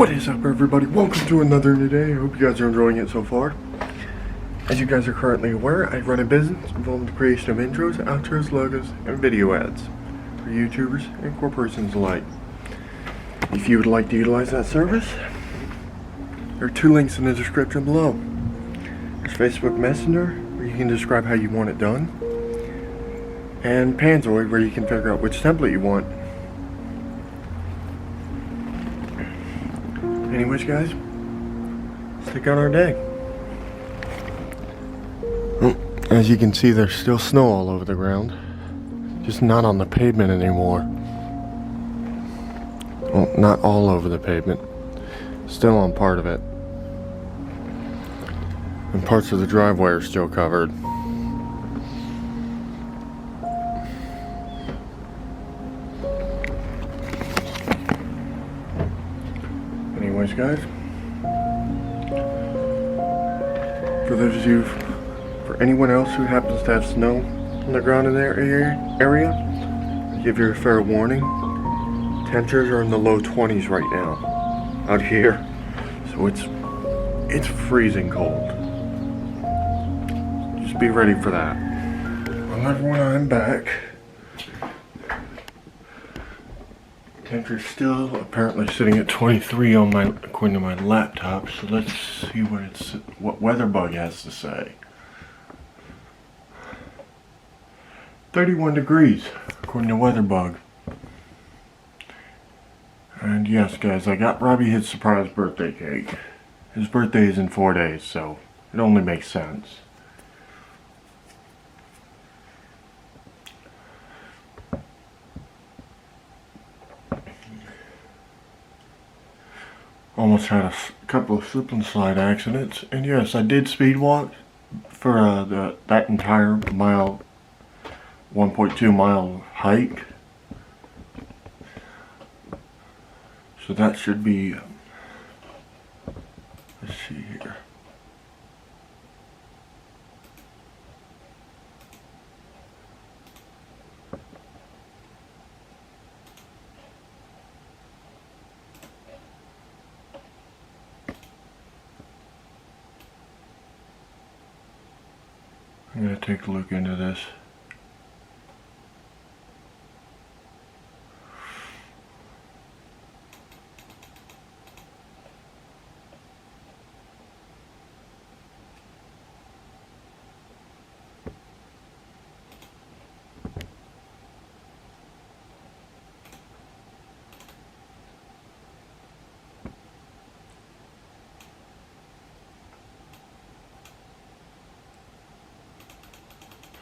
What is up, everybody? Welcome to another new day. I hope you guys are enjoying it so far. As you guys are currently aware, I run a business involving the creation of intros, outros, logos, and video ads for YouTubers and corporations alike. If you would like to utilize that service, there are two links in the description below. There's Facebook Messenger, where you can describe how you want it done, and Panzoid, where you can figure out which template you want. Anyways, guys, let's take out our day. As you can see, there's still snow all over the ground, just not on the pavement anymore. Well, not all over the pavement, still on part of it. And parts of the driveway are still covered. Anyways, guys, for those of you, for anyone else who happens to have snow on the ground in their area, I give you a fair warning. Temperatures are in the low 20s right now out here, so it's freezing cold. Just be ready for that. Well, everyone, I'm back. Temperature's still apparently sitting at 23 on my, according to my laptop. So let's see what WeatherBug has to say. 31 degrees, according to WeatherBug. And yes, guys, I got Robbie his surprise birthday cake. His birthday is in 4 days, so it only makes sense. Almost had a couple of slip and slide accidents, and yes, I did speed walk for that entire mile, 1.2 mile hike. So that should be, let's see here. I'm going to take a look into this.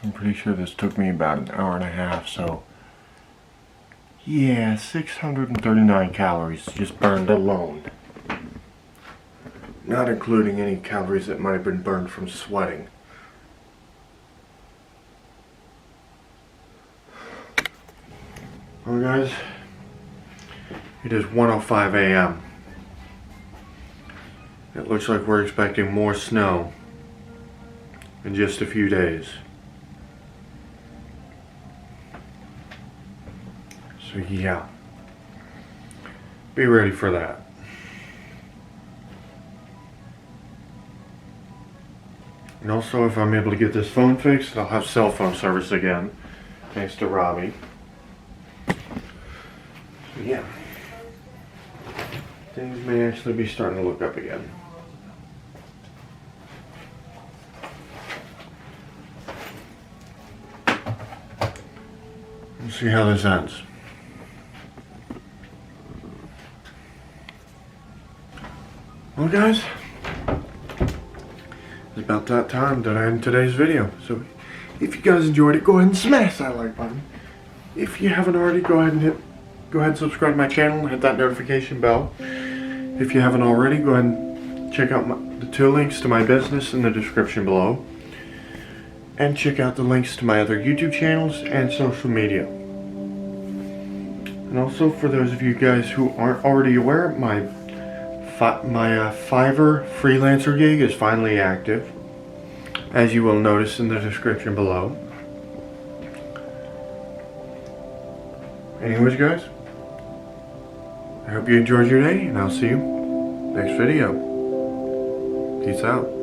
I'm pretty sure this took me about an hour and a half, so yeah, 639 calories just burned alone. Not including any calories that might have been burned from sweating. Well, guys, it is 1:05 a.m. It looks like we're expecting more snow in just a few days. So yeah, be ready for that. And also, if I'm able to get this phone fixed, I'll have cell phone service again, thanks to Robbie. So yeah, things may actually be starting to look up again. We'll see how this ends. Well, guys, it's about that time that I end today's video. So if you guys enjoyed it, go ahead and smash that like button. If you haven't already, go ahead and subscribe to my channel, hit that notification bell. If you haven't already, go ahead and check out the two links to my business in the description below, and check out the links to my other YouTube channels and social media. And also, for those of you guys who aren't already aware, my Fiverr freelancer gig is finally active, as you will notice in the description below. Anyways, guys, I hope you enjoyed your day, and I'll see you next video. Peace out.